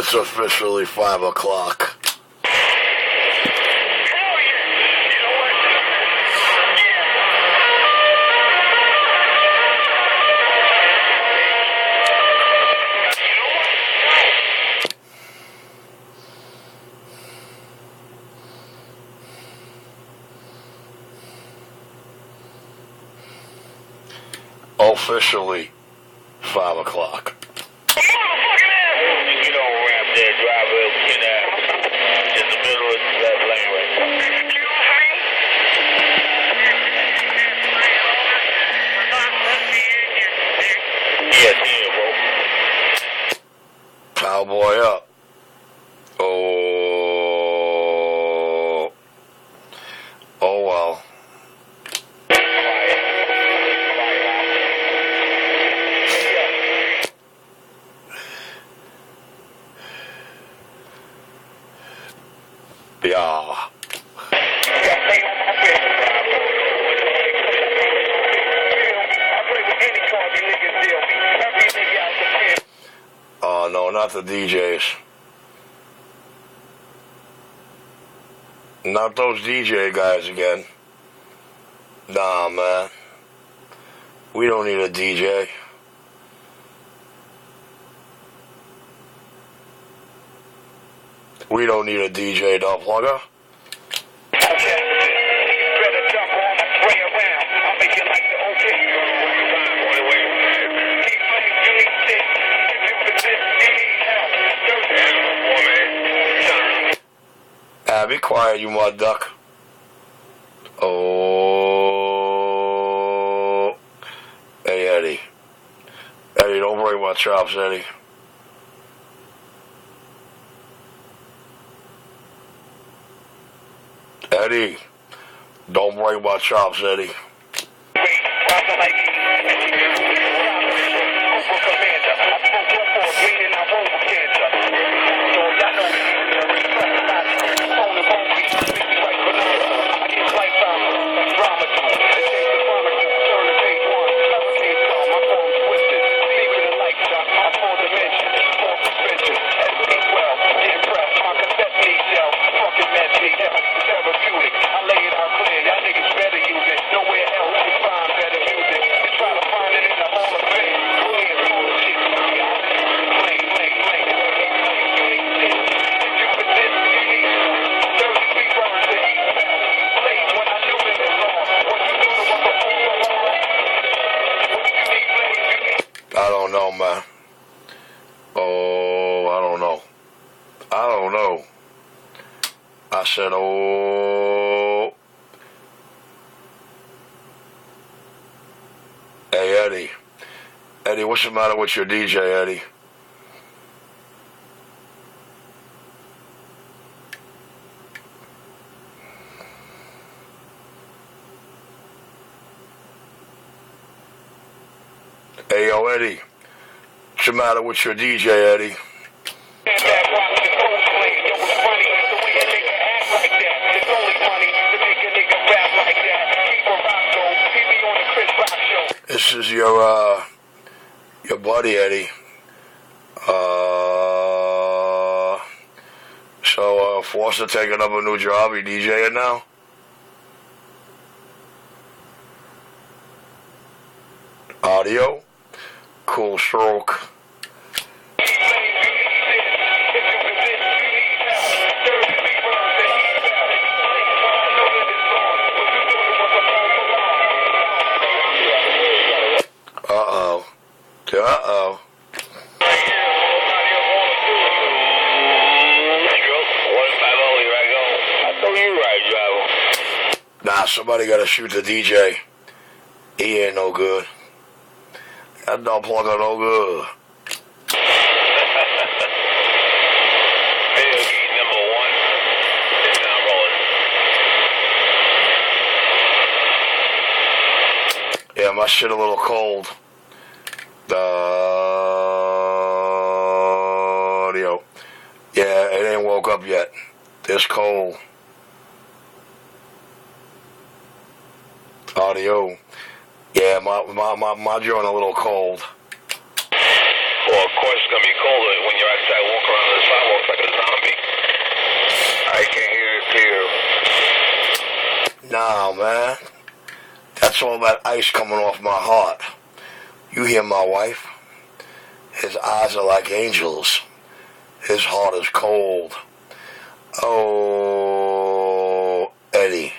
It's officially 5 o'clock. Officially 5 o'clock. You don't rap there, driver, in the middle of that lane right there. Yes, yeah, bro. Cowboy up. Oh well. Yeah. Oh no, not the DJs. Not those DJ guys again. Nah, man. We don't need a DJ. We don't need a DJ, dog plugger. Be quiet, you mud duck. Oh. Hey, Eddie. Eddie, don't break my chops, Eddie. Eddie, don't break my chops, Eddie. I don't know, man. Oh, I don't know. I don't know. I said, oh. Hey, Eddie. Eddie, what's the matter with your DJ, Eddie? Hey, yo, Eddie. What's the matter with your DJ, Eddie? This is your buddy, Eddie. So, forced to taking up a new job, you DJing now? Audio? Cool stroke. Uh-oh. Uh-oh. Nah, somebody gotta shoot the DJ. He ain't no good. That dog plugger no good. Number one. It's not rolling. Yeah, my shit a little cold. The audio. Yeah, it ain't woke up yet. It's cold. Audio. Yeah, my joint a little cold. Well, of course it's going to be colder when you're outside walking around the sidewalks like a zombie. I can't hear it clear. Nah, man. That's all that ice coming off my heart. You hear my wife? His eyes are like angels. His heart is cold. Oh, Eddie.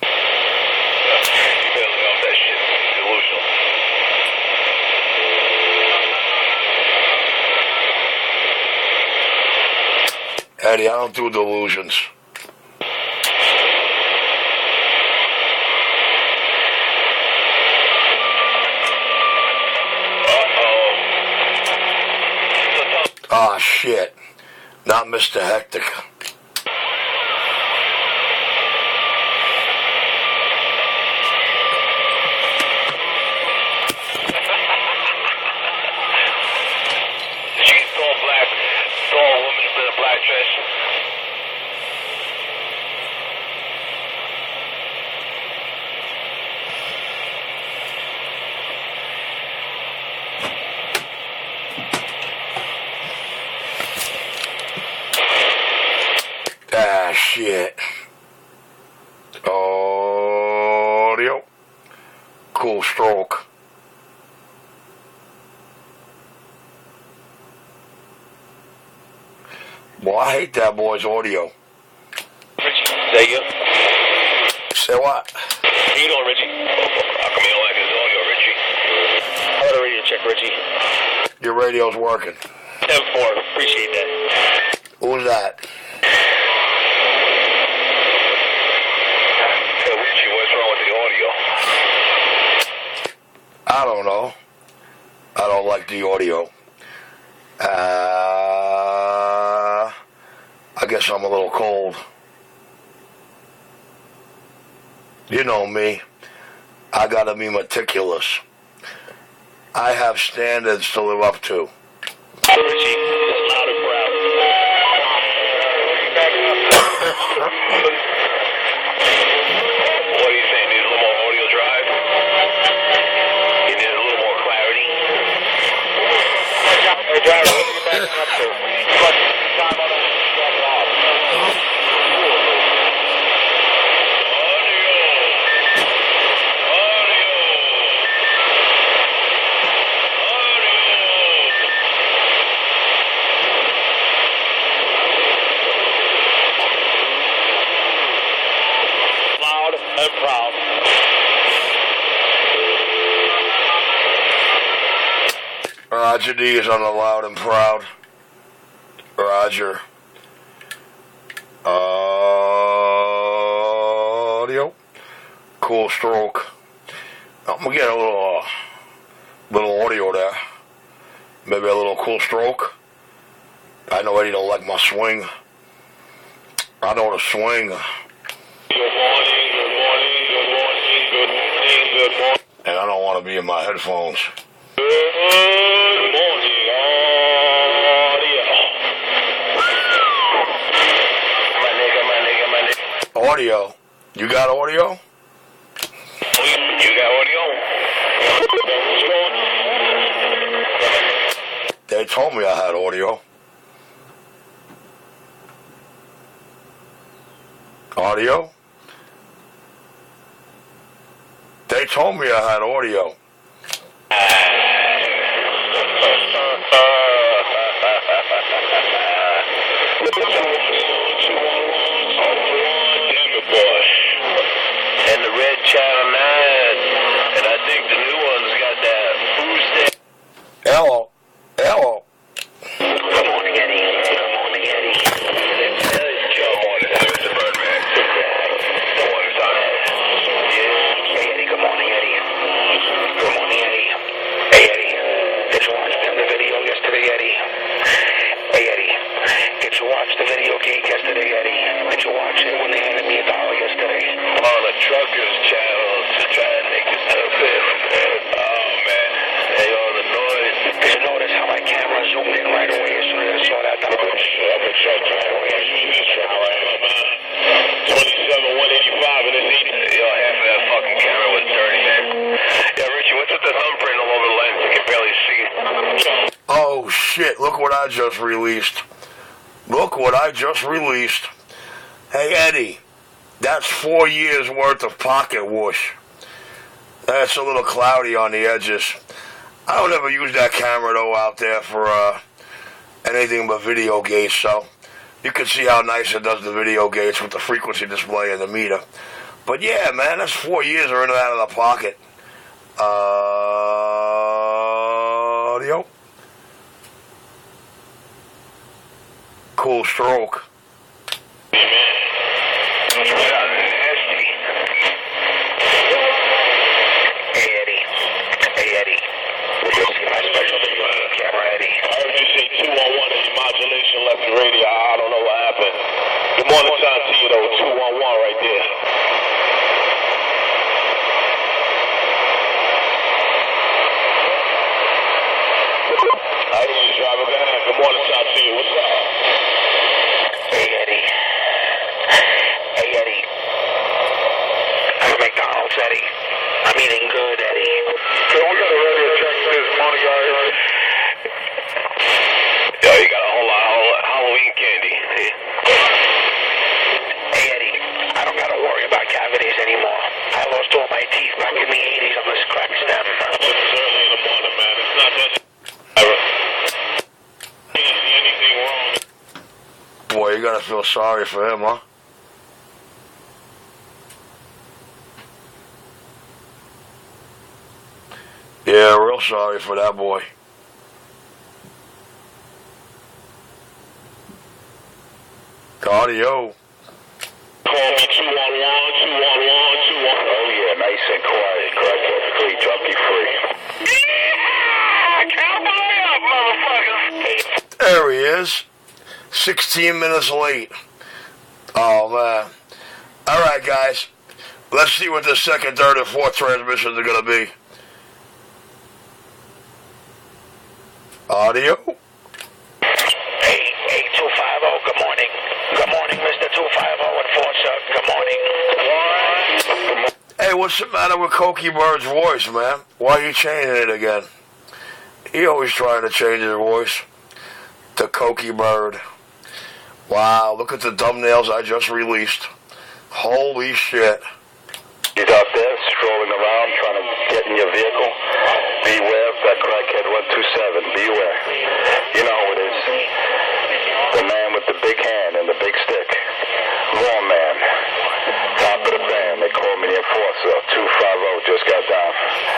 You better lay off that shit. It's delusional. Eddie, I don't do delusions. Ah, shit. Not Mr. Hectic. Did you saw a woman in a black dress? Ah, shit. Audio. Cool stroke. Boy, I hate that boy's audio. Richie, there you go. Say what? How you doing, Richie? How come you don't like his audio, Richie? I got a radio check, Richie. Your radio's working. 10-4, appreciate that. Who's that? Hey, Richie, what's wrong with the audio? I don't know. I don't like the audio. I guess I'm a little cold. You know me. I gotta be meticulous. I have standards to live up to. Richie, it's loud and proud. What do you think? Need a little more audio drive? You need a little more clarity? Hey, driver, what are you backing up to? Time on it. And proud. Roger D is on the loud and proud. Roger. Audio. Cool stroke. I'm gonna get a little audio there. Maybe a little cool stroke. I know Eddie don't like my swing. I know the swing. Good morning, good morning, good morning, good morning, good morning. And I don't want to be in my headphones. Good morning, audio. My nigga. Audio? You got audio? You got audio? What's going on? They told me I had audio. Audio? They told me I had audio. And the red channel 9, and I think the new one's got that boost. Hello. Hello. Good morning, Eddie. Good morning, Eddie. Good morning, Mr. Birdman. Good morning, son. Hey, Eddie. Good morning, Eddie. Good morning, Eddie. Hey, Eddie. Did you watch the video yesterday, shit, look what I just released. Look what I just released. Hey, Eddie, that's 4 years worth of pocket whoosh. That's a little cloudy on the edges. I don't ever use that camera, though, out there for anything but video gates, so you can see how nice it does the video gates with the frequency display and the meter. But yeah, man, that's 4 years are in and out of the pocket. Audio. Cool stroke. Left the radio. I don't know what happened. Good morning time to you though. 211 right there. I hear you, driver. Go ahead. Good morning time to you. What's up? Hey Eddie. Hey Eddie. I'm McDonald's, Eddie. I'm eating good, Eddie. Okay, we got a radio check for this morning, guys. Yo, you got a whole lot of Halloween candy. Hey, Eddie, I don't got to worry about cavities anymore. I lost all my teeth back in the 80s on this crack stem. It's early in the morning, man. It's not that... anything wrong. Boy, you gotta feel sorry for him, huh? Yeah, real sorry for that boy. Audio. Call me 211, 211, 211. Oh yeah, nice and quiet. Crackhead free, junkie free. Yeah! Cowboy up, motherfuckers! There he is. 16 minutes late. Oh, man. All right, guys. Let's see what the second, third, and fourth transmissions are going to be. Audio. Hey, 250, good morning. Good morning, Mr. 250 Enforcer. Good morning. Hey, what's the matter with Cokie Bird's voice, man? Why are you changing it again? He always trying to change his voice. The Cokie Bird. Wow, look at the thumbnails I just released. Holy shit. He's out there strolling around trying to get in your vehicle. Beware of that crackhead 127. Beware. You know who it is. The man with the big hand and the big stick. Raw man. Top of the band. They call me the Enforcer. 250 just got down.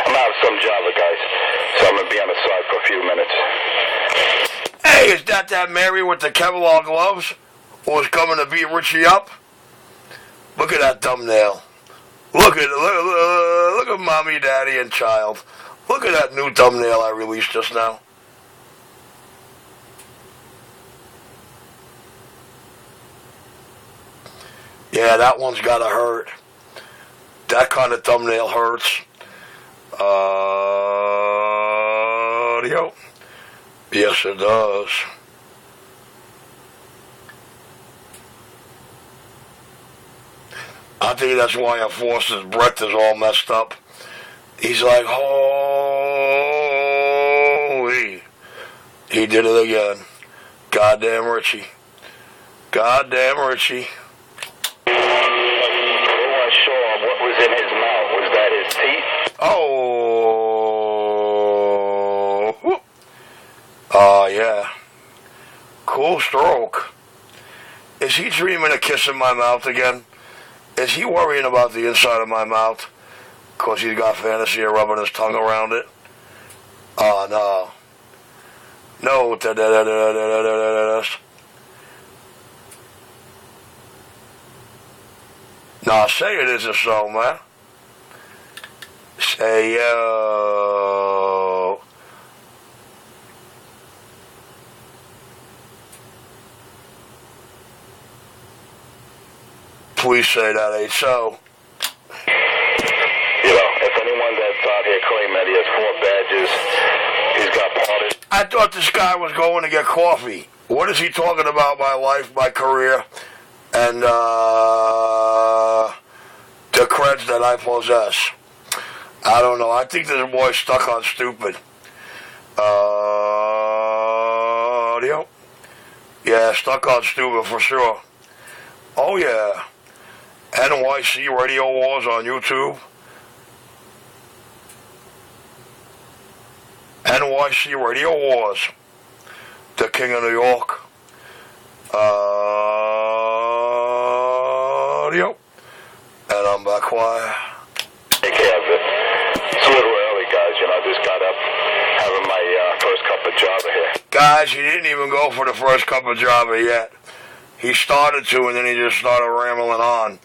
I'm out of some Java, guys. So I'm going to be on the side for a few minutes. Hey, is that Mary with the Kevlar gloves who was coming to beat Richie up? Look at that thumbnail. Look at mommy, daddy, and child. Look at that new thumbnail I released just now. Yeah, that one's gotta hurt. That kind of thumbnail hurts. Audio. Yes, it does. I think that's why Enforcer's breath is all messed up. He's like, holy. He did it again. Goddamn Richie. Goddamn Richie. We weren't sure what was in his mouth. Was that his teeth? Oh, yeah. Cool stroke. Is he dreaming of kissing my mouth again? Is he worrying about the inside of my mouth? Because he's got fantasy of rubbing his tongue around it? Oh, no. No. Nah, say it isn't so, man. Say, yo. Please say that ain't so. You know, if anyone that's out here claiming that he has 4 badges, he's got parted. I thought this guy was going to get coffee. What is he talking about? My life, my career, and the creds that I possess. I don't know. I think this boy's stuck on stupid. Yeah, stuck on stupid for sure. Oh yeah. NYC Radio Wars on YouTube. NYC Radio Wars. The King of New York. Audio. And I'm back quiet. Take care of it. It's a little early, guys. You know, I just got up having my first cup of Java here. Guys, he didn't even go for the first cup of Java yet. He started to, and then he just started rambling on.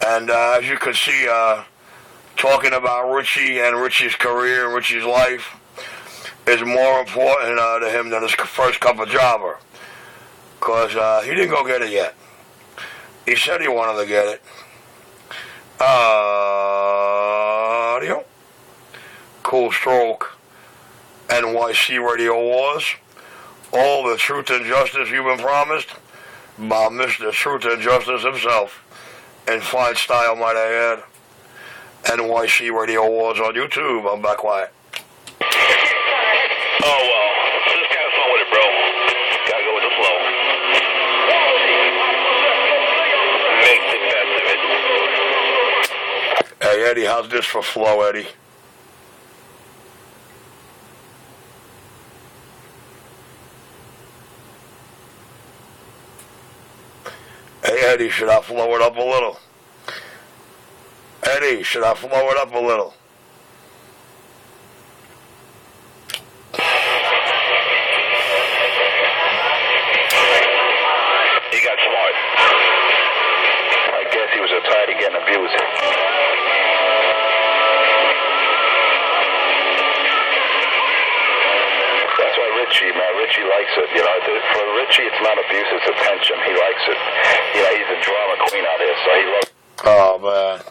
And as you can see, talking about Richie and Richie's career and Richie's life is more important to him than his first cup of Java. Because he didn't go get it yet. He said he wanted to get it. Audio. Cool stroke. NYC Radio Wars. All the truth and justice you've been promised by Mr. Truth and Justice himself. In fine style, might I add. NYC Radio Wars on YouTube. I'm back quiet. Oh, well, just have fun with it, bro. Gotta go with the flow. Make the best of it. Hey, Eddie, how's this for flow, Eddie? Hey, Eddie, should I flow it up a little? Eddie, should I flow it up a little? He got smart. I guess he was so tired of getting abused. That's why Richie likes it. You know, for Richie, it's not abuse, it's attention. He likes it. You know, he's a drama queen out here, so he loves. Oh, man.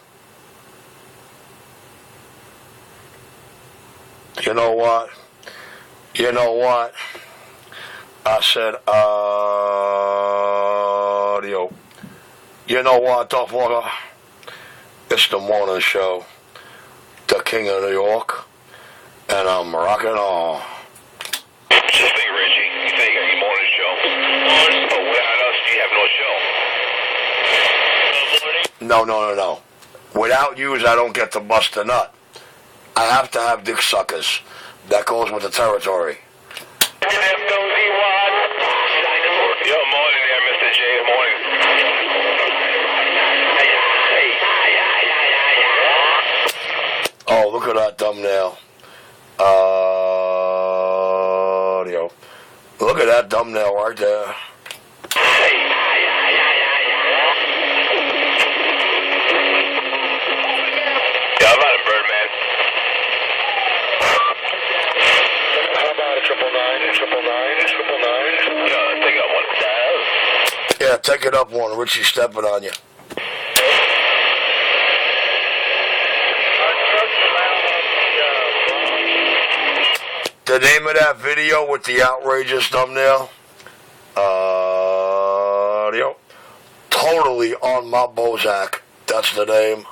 You know what? You know what? I said, audio. You know what, Duffwater? It's the morning show. The King of New York. And I'm rocking on. Just think, Richie. You think you got your morning show? But without us, you have no show. No. Without yous, I don't get to bust a nut. I have to have dick suckers. That goes with the territory. Yo, morning there, Mr. J. Morning. Oh, look at that thumbnail. Audio. Look at that thumbnail right there. Yeah, I'm not a bird, man. How about a 999? Yeah, I think I want that. Yeah, take it up one. Richie stepping on you. The name of that video with the outrageous thumbnail? Audio. Totally on my Bozak. That's the name.